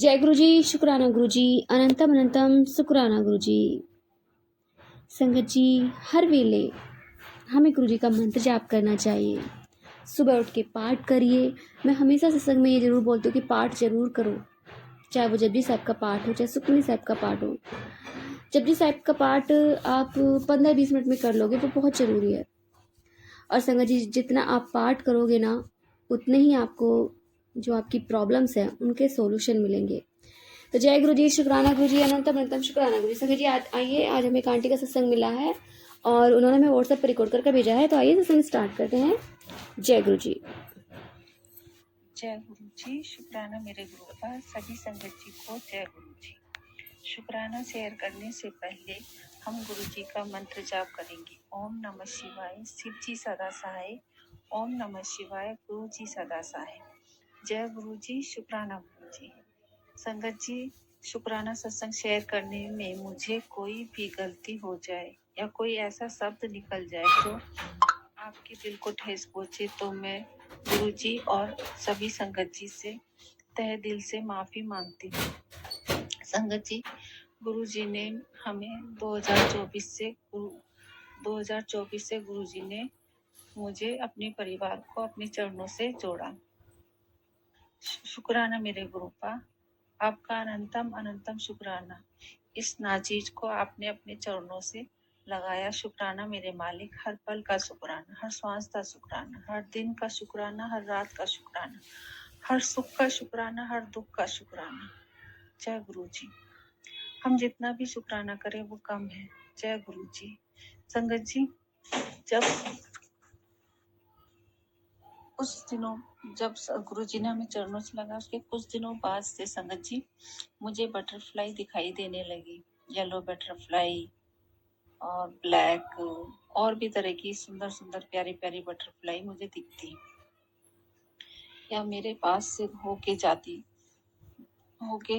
जय गुरु जी, शुक्राना गुरु जी, अनंतम अनंतम शुक्राना गुरु जी। संगत जी, हर वेले हमें गुरु जी का मंत्र जाप करना चाहिए। सुबह उठ के पाठ करिए। मैं हमेशा सत्संग में ये जरूर बोलती हूँ कि पाठ जरूर करो, चाहे वो जपजी साहब का पाठ हो, चाहे सुखमनी साहब का पाठ हो। जपजी साहब का पाठ आप 15-20 मिनट में कर लोगे, वो बहुत ज़रूरी है। और संगत जी, जितना आप पाठ करोगे ना, उतने ही आपको जो आपकी प्रॉब्लम्स हैं उनके सॉल्यूशन मिलेंगे। तो जय गुरु जी, शुक्राना गुरु जी, अनंतम अनंतम शुक्राना गुरु जी। संगत जी, आइए, आज हमें एक आंटी का सत्संग मिला है और उन्होंने हमें व्हाट्सएप पर रिकॉर्ड करके भेजा है। तो आइए सत्संग स्टार्ट करते हैं। जय गुरु जी। जय गुरु जी, शुक्राना मेरे गुरु का सभी संगत जी को जय गुरु जी। शुक्राना शेयर करने से पहले हम गुरु जी का मंत्र जाप करेंगे। ओम नमः शिवाय, शिव जी सदा सहाय। ओम नमः शिवाय, गुरु जी सदा सहाय। जय गुरु जी, शुक्राना गुरु जी। संगत जी, शुक्राना सत्संग शेयर करने में मुझे कोई भी गलती हो जाए या कोई ऐसा शब्द निकल जाए जो आपके दिल को ठेस पहुंचे तो मैं गुरु जी और सभी संगत जी से तहे दिल से माफी मांगती हूँ। संगत जी, गुरु जी ने हमें 2024 से गुरु जी ने मुझे अपने परिवार को अपने चरणों से जोड़ा। शुक्राना मेरे गुरु का, आपका अनंतम अनंतम शुक्राना। इस नाचीज को आपने अपने चरणों से लगाया। शुक्राना मेरे मालिक, हर पल का शुक्राना, हर श्वास का शुक्राना, हर दिन का शुक्राना, हर रात का शुक्राना, हर सुख का शुक्राना, हर दुख का शुक्राना। जय गुरु जी। हम जितना भी शुक्राना करें वो कम है। जय गुरु जी। संगत जी, जब गुरु जी ने हमें चरणों से लगा, उसके कुछ दिनों बाद से संगत जी मुझे बटरफ्लाई दिखाई देने लगी। येलो बटरफ्लाई और ब्लैक और भी तरह की सुंदर सुंदर प्यारी प्यारी बटरफ्लाई मुझे दिखती या मेरे पास से होके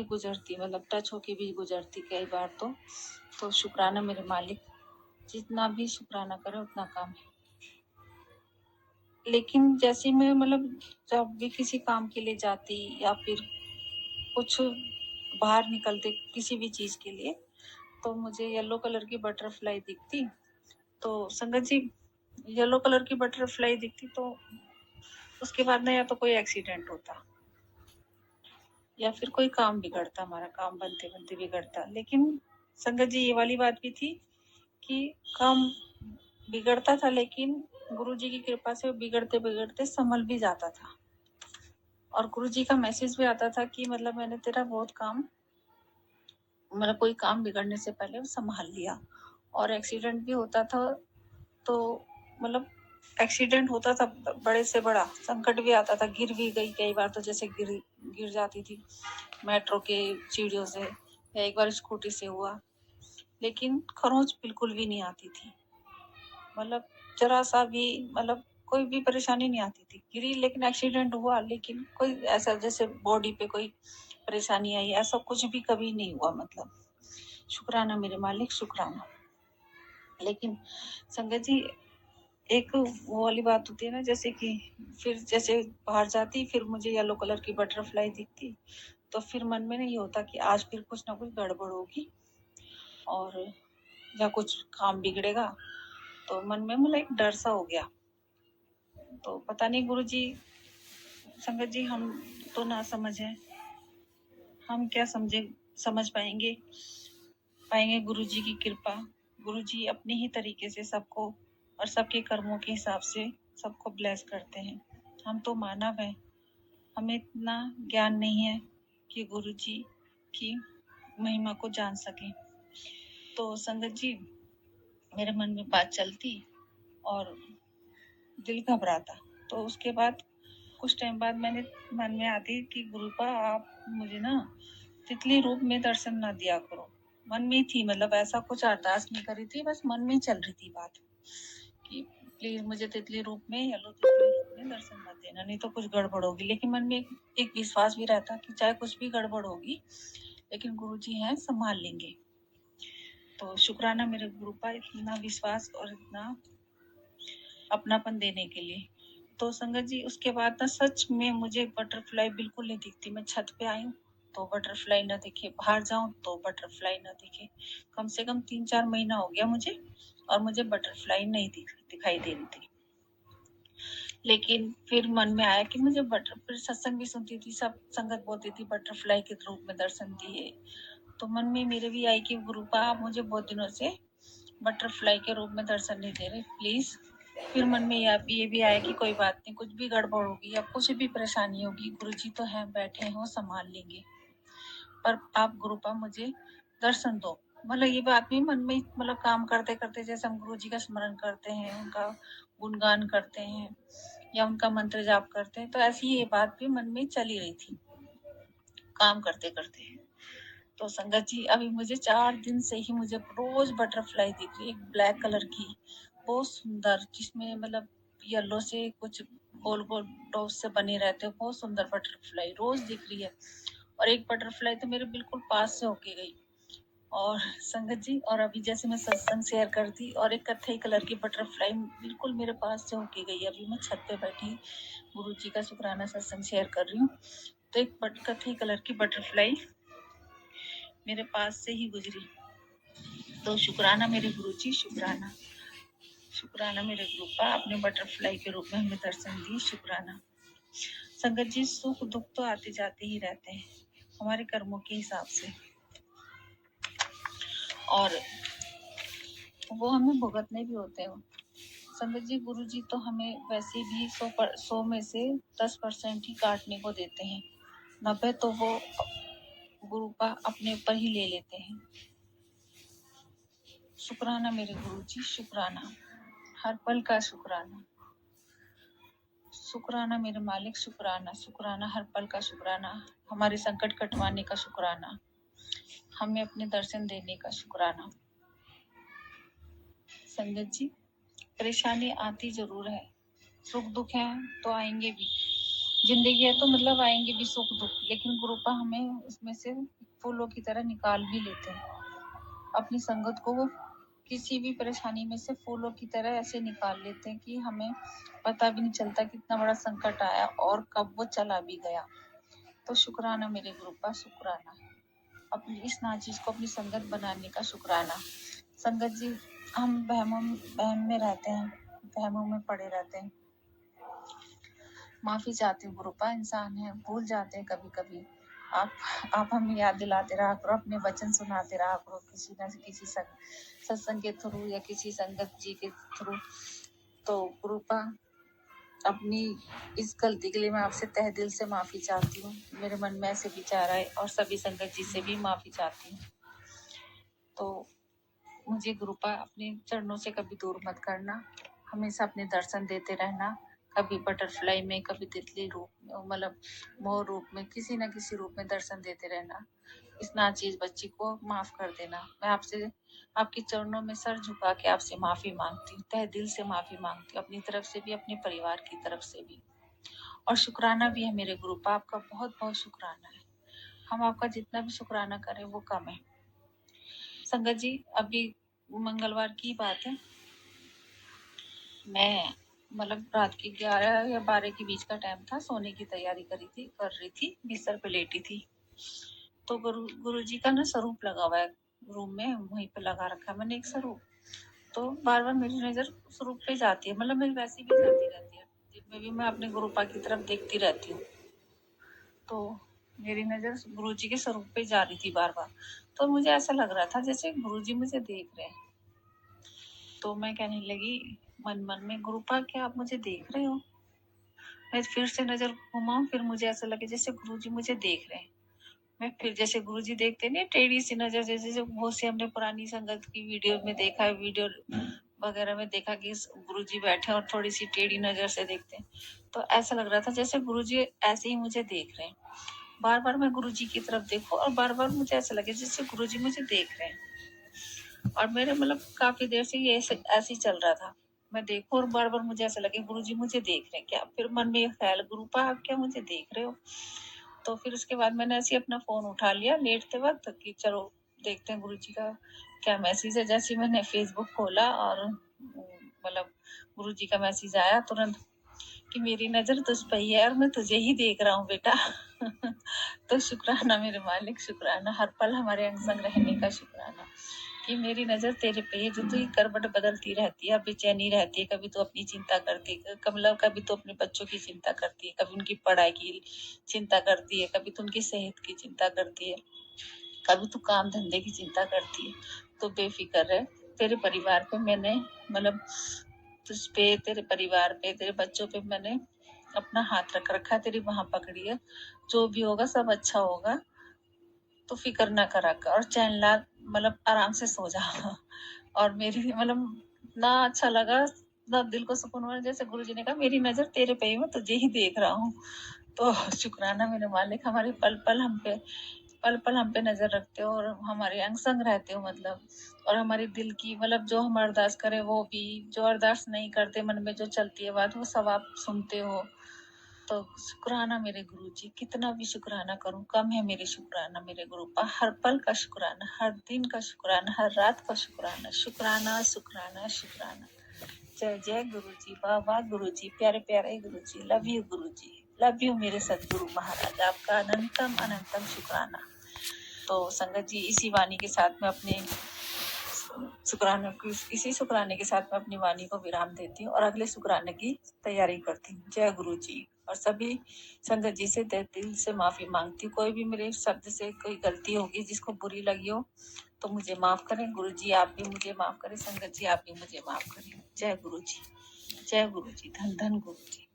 गुजरती, मतलब टच होके भी गुजरती कई बार। तो शुक्राना मेरे मालिक, जितना भी शुक्राना करे उतना कम है। लेकिन जैसे मैं मतलब जब भी किसी काम के लिए जाती या फिर कुछ बाहर निकलते किसी भी चीज के लिए, तो मुझे येलो कलर की बटरफ्लाई दिखती। तो संगत जी, येलो कलर की बटरफ्लाई दिखती तो उसके बाद ना या तो कोई एक्सीडेंट होता या फिर कोई काम बिगड़ता, हमारा काम बनते बनते बिगड़ता। लेकिन संगत जी, ये वाली बात भी थी कि काम बिगड़ता था, लेकिन गुरु जी की कृपा से बिगड़ते बिगड़ते संभल भी जाता था। और गुरु जी का मैसेज भी आता था कि मतलब मैंने तेरा बहुत काम, मतलब कोई काम बिगड़ने से पहले संभाल लिया। और एक्सीडेंट भी होता था तो मतलब एक्सीडेंट होता था, बड़े से बड़ा संकट भी आता था, गिर भी गई कई बार। तो जैसे गिर जाती थी मेट्रो के सीढ़ियों से, या एक बार स्कूटी से हुआ, लेकिन खरोंच बिल्कुल भी नहीं आती थी। मतलब जरा सा भी, मतलब कोई भी परेशानी नहीं आती थी। गिरी लेकिन एक्सीडेंट हुआ, लेकिन कोई ऐसा जैसे बॉडी पे कोई परेशानी आई, ऐसा कुछ भी कभी नहीं हुआ। मतलब शुक्राना मेरे मालिक, शुक्राना। लेकिन संगत जी, एक वो वाली बात होती है ना, जैसे कि फिर जैसे बाहर जाती, फिर मुझे येलो कलर की बटरफ्लाई दिखती, तो फिर मन में नहीं होता कि आज फिर कुछ ना कुछ गड़बड़ होगी और या कुछ काम बिगड़ेगा। तो मन में मतलब एक डर सा हो गया। तो पता नहीं गुरु जी, संगत जी, हम तो ना समझ है, हम क्या समझ पाएंगे गुरु जी की कृपा। गुरु जी अपने ही तरीके से सबको और सबके कर्मों के हिसाब से सबको ब्लेस करते हैं। हम तो मानव हैं, हमें इतना ज्ञान नहीं है कि गुरु जी की महिमा को जान सके। तो संगत जी, मेरे मन में बात चलती और दिल घबराता। तो उसके बाद कुछ टाइम बाद मैंने मन में आती कि गुरुपा, आप मुझे ना तितली रूप में दर्शन ना दिया करो। मन में थी, मतलब ऐसा कुछ अरदास नहीं करी थी, बस मन में चल रही थी बात कि प्लीज मुझे तितली रूप में, येलो तितली रूप में दर्शन मत देना, नहीं तो कुछ गड़बड़ होगी। लेकिन मन में एक विश्वास भी रहता कि चाहे कुछ भी गड़बड़ होगी, लेकिन गुरु जी हैं, संभाल लेंगे। तो शुक्राना मेरे गुरु का, इतना विश्वास और इतना अपनापन देने के लिए। तो संगत जी, उसके बाद ना सच में मुझे बटरफ्लाई बिल्कुल नहीं दिखती। मैं छत पे आई हूँ तो बटरफ्लाई न दिखे, बाहर जाऊं तो बटरफ्लाई न दिखे। कम से कम 3-4 महीना हो गया मुझे, और मुझे बटरफ्लाई नहीं दिखाई दे रही थी। लेकिन फिर मन में आया कि मुझे फिर सत्संग भी सुनती थी, सब संगत बोलती थी बटरफ्लाई के रूप में दर्शन दिए। तो मन में मेरे भी आई कि गुरुपा आप मुझे बहुत दिनों से बटरफ्लाई के रूप में दर्शन नहीं दे रहे, प्लीज। फिर मन में ये भी आया कि कोई बात नहीं, कुछ भी गड़बड़ होगी या कुछ भी परेशानी होगी, गुरुजी तो हैं, बैठे हैं, वो संभाल लेंगे, पर आप गुरुपा मुझे दर्शन दो। मतलब ये बात भी मन में, मतलब काम करते करते जैसे हम गुरु जी का स्मरण करते हैं, उनका गुणगान करते हैं या उनका मंत्र जाप करते हैं, तो ऐसी ये बात भी मन में चली रही थी काम करते करते। तो संगत जी अभी मुझे 4 दिन से ही मुझे रोज बटरफ्लाई दिख रही है, एक ब्लैक कलर की, बहुत सुंदर, जिसमें मतलब येलो से कुछ गोल गोल डॉट्स से बने रहते हैं, बहुत सुंदर बटरफ्लाई रोज दिख रही है। और एक बटरफ्लाई तो मेरे बिल्कुल पास से होके गई। और संगत जी, और अभी जैसे मैं सत्संग शेयर करती, और एक कत्थई कलर की बटरफ्लाई बिल्कुल मेरे पास से होके गई। अभी मैं छत पे बैठी गुरु जी का शुक्राना सत्संग शेयर कर रही हूँ, तो एक कत्थई कलर की बटरफ्लाई मेरे पास से ही गुजरी। तो शुक्राना मेरे गुरु जी, शुक्राना, शुक्राना मेरे गुरु का, अपने बटरफ्लाई के रूप में हमें दर्शन दिए, शुक्राना। संगत जी सुख दुख तो आते जाते ही रहते हैं हमारे कर्मों के हिसाब से, और वो हमें भुगतने भी होते हैं। संगत जी गुरु जी तो हमें वैसे भी 100 में से 10% ही काटने को देते हैं, 90 तो वो गुरु का अपने ऊपर ही ले लेते हैं। शुक्राना मेरे गुरु जी, शुक्राना, हर पल का शुक्राना, शुक्राना मेरे मालिक, शुक्राना, शुक्राना हर पल का शुक्राना, हमारे संकट कटवाने का शुक्राना, हमें अपने दर्शन देने का शुक्राना। संगत जी परेशानी आती जरूर है, सुख दुख है तो आएंगे भी, जिंदगी है तो मतलब आएंगे भी सुख दुख, लेकिन गुरुपा हमें उसमें से फूलों की तरह निकाल भी लेते हैं। अपनी संगत को वो किसी भी परेशानी में से फूलों की तरह ऐसे निकाल लेते हैं कि हमें पता भी नहीं चलता कितना बड़ा संकट आया और कब वो चला भी गया। तो शुक्राना मेरे गुरुपा, शुक्राना, अपनी इस नाचीज को अपनी संगत बनाने का शुक्राना। संगत जी हम बहम में रहते हैं, बहमों में पड़े रहते हैं, माफी चाहती हूँ गुरुपा, इंसान है, भूल जाते हैं कभी कभी। आप हमें याद दिलाते रहा करो, अपने वचन सुनाते रहा करो, किसी न किसी सत्संग के थ्रू या किसी संगत जी के थ्रू। तो गुरुपा अपनी इस गलती के लिए मैं आपसे तहे दिल से माफी चाहती हूँ। मेरे मन में ऐसे विचार आए, और सभी संगत जी से भी माफी चाहती हूँ। तो मुझे गुरुपा अपने चरणों से कभी दूर मत करना, हमेशा अपने दर्शन देते रहना, कभी बटरफ्लाई में, कभी तितली रूप में, मतलब मोर रूप में, किसी न किसी रूप में दर्शन देते रहना। इस नाचीज बच्ची को माफ कर देना। मैं आपसे आपके चरणों में सर झुका के आपसे माफी मांगती हूँ, तहे दिल से माफी मांगती हूँ, अपनी तरफ से भी, अपने परिवार की तरफ से भी। और शुक्राना भी है मेरे गुरुपा, आपका बहुत बहुत शुक्राना है। हम आपका जितना भी शुक्राना करें वो कम है। संगत जी अभी मंगलवार की बात है, मैं मतलब रात के 11 या 12 के बीच का टाइम था, सोने की तैयारी कर रही थी, बिस्तर पे लेटी थी। तो गुरु जी का ना स्वरूप लगा हुआ है रूम में, वहीं पे लगा रखा है मैंने एक स्वरूप। तो बार बार मेरी नजर स्वरूप पे जाती है, मतलब मेरी वैसी भी जाती रहती है, दिन में भी मैं अपने गुरुपा की तरफ देखती रहती हूँ। तो मेरी नजर गुरु जी के स्वरूप पे जा रही थी बार बार। तो मुझे ऐसा लग रहा था जैसे गुरु जी मुझे देख रहे हैं। तो मैं कहने लगी मन मन में, गुरुपा क्या आप मुझे देख रहे हो? मैं फिर से नजर घुमाऊं, फिर मुझे ऐसा लगे जैसे गुरुजी मुझे देख रहे हैं। मैं फिर जैसे गुरुजी देखते नहीं, टेढ़ी सी नजर, जैसे जो बहुत से हमने पुरानी संगत की वीडियो में देखा है, वीडियो वगैरह में देखा कि गुरुजी बैठे और थोड़ी सी टेढ़ी नजर से देखते हैं। तो ऐसा लग रहा था जैसे गुरुजी ऐसे ही मुझे देख रहे हैं। बार बार मैं गुरुजी की तरफ देखूं और बार बार मुझे ऐसा लगे जैसे गुरुजी मुझे देख रहे हैं। और मेरे मतलब काफी देर से ये ऐसे ही चल रहा था, मैं देखूं और बार बार मुझे ऐसा लगे गुरुजी मुझे देख रहे हैं क्या। फिर मन में ये ख्याल, गुरुपा आप क्या मुझे देख रहे हो? तो फिर उसके बाद मैंने ऐसे अपना फोन उठा लिया लेटते वक्त कि चलो देखते हैं गुरुजी का क्या मैसेज है। जैसे मैंने फेसबुक खोला और मतलब गुरुजी का मैसेज आया तुरंत, कि मेरी नज़र तुझ पे ही है और मैं तुझे ही देख रहा हूँ बेटा। तो शुक्राना मेरे मालिक, शुक्राना हर पल हमारे अंग संग रहने का, शुक्राना कि मेरी नज़र तेरे पे है, जो तू करवट बदलती रहती है, बेचैनी रहती है, कभी तो अपनी चिंता करती है, कभी तो अपने बच्चों की चिंता करती है, कभी उनकी पढ़ाई की चिंता करती है, कभी तो उनकी सेहत की चिंता करती है, कभी तो काम धंधे की चिंता करती है। तो बेफिक्र है, तेरे परिवार पे मैंने मतलब तुझ पे, तेरे परिवार पे, तेरे बच्चों पे मैंने अपना हाथ रख रखा है, तेरी बाह पकड़ी है। जो भी होगा सब अच्छा होगा, तो फिक्र ना करा कर और चैन ला, मतलब आराम से सो जा। और मेरी मतलब इतना अच्छा लगा, ना दिल को सुकून हुआ, जैसे गुरुजी ने कहा मेरी नजर तेरे पे ही, मैं तुझे ही देख रहा हूँ। तो शुक्राना मेरे मालिक, हमारे पल पल हम पे नजर रखते हो और हमारे अंग संग रहते हो, मतलब और हमारे दिल की मतलब जो हम अरदास करें वो भी, जो अरदास नहीं करते मन में जो चलती है बात, वो सब आप सुनते हो। तो शुक्राना मेरे गुरुजी, कितना भी शुक्राना करूं कम है मेरे शुक्राना मेरे गुरु का, हर पल का शुक्राना, हर दिन का शुक्राना, हर रात का शुक्राना, शुक्राना शुक्राना शुक्राना। जय जय गुरुजी, बाबा गुरुजी, प्यारे प्यारे Guruji, love you Guruji, love you मेरे सदगुरु महाराज, आपका अनंतम अनंतम शुक्राना। तो संगत जी, इसी वाणी के साथ में अपने इसी शुक्राने के साथ में अपनी वाणी को विराम देती हूँ और अगले शुक्राने की तैयारी करती हूँ। जय गुरु जी। और सभी संगत जी से दिल से माफी मांगती हूँ, कोई भी मेरे शब्द से कोई गलती होगी जिसको बुरी लगी हो तो मुझे माफ करें। गुरु जी आप भी मुझे माफ करें, संगत जी आप भी मुझे माफ करें। जय गुरु जी, जय गुरु जी, धन धन गुरु जी।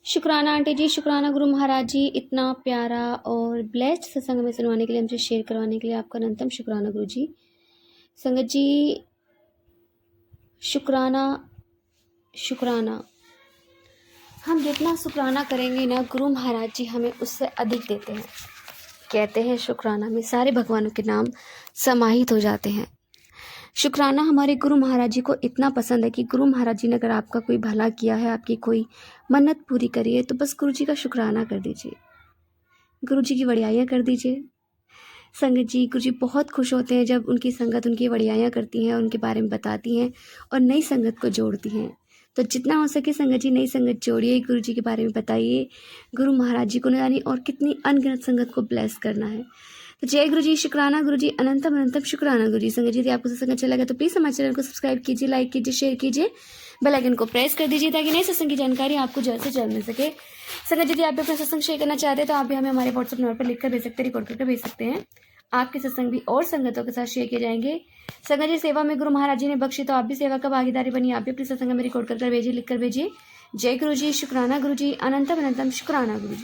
शुक्राना आंटी जी, शुक्राना गुरु महाराज जी, इतना प्यारा और ब्लेस्ड सत्संग में सुनवाने के लिए, हमसे शेयर करवाने के लिए आपका अनंतम शुक्राना गुरु जी। संगत जी, शुक्राना शुक्राना, हम जितना शुक्राना करेंगे ना, गुरु महाराज जी हमें उससे अधिक देते हैं। कहते हैं शुक्राना में सारे भगवानों के नाम समाहित हो जाते हैं। शुक्राना हमारे गुरु महाराज जी को इतना पसंद है कि गुरु महाराज जी ने अगर आपका कोई भला किया है, आपकी कोई मन्नत पूरी करी है, तो बस गुरु जी का शुक्राना कर दीजिए, गुरु जी की वड़ियाइयाँ कर दीजिए। संगत जी, गुरु जी बहुत खुश होते हैं जब उनकी संगत उनकी वड़ियाइयाँ करती हैं, उनके बारे में बताती हैं और नई संगत को जोड़ती हैं। तो जितना हो सके संगत जी नई संगत जोड़िए, गुरु जी के बारे में बताइए। गुरु महाराज जी को न जानी और कितनी अनगिनत संगत को ब्लेस करना है। तो जय गुरु जी, शुक्राना गुरु जी, अनंतम अनंतम शुक्राना गुरु जी। संगत जी, यदि आपको सत्संग अच्छा लगा तो प्लीज़ हमारे चैनल को सब्सक्राइब कीजिए, लाइक कीजिए, शेयर कीजिए, बेल आइकन को प्रेस कर दीजिए ताकि नए सत्संग की जानकारी आपको जल्द से जल्द मिल सके। संगत जी, यदि आप भी अपना सत्संग शेयर करना चाहते हैं तो आप भी हमें हमारे व्हाट्सएप नंबर पर लिखकर भेज सकते हैं, रिकॉर्ड करके भेज सकते हैं। आपके सत्संग भी और संगतों के साथ शेयर किए जाएंगे। संगत जी, सेवा में गुरु महाराज जी ने बख्शी तो आप भी सेवा का भागीदारी बनिए, आप भी अपने सत्संग में रिकॉर्ड कर भेजिए, लिख कर भेजिए। जय गुरु जी, शुक्राना गुरु जी, अनंतम अनंतम शुक्राना गुरु जी।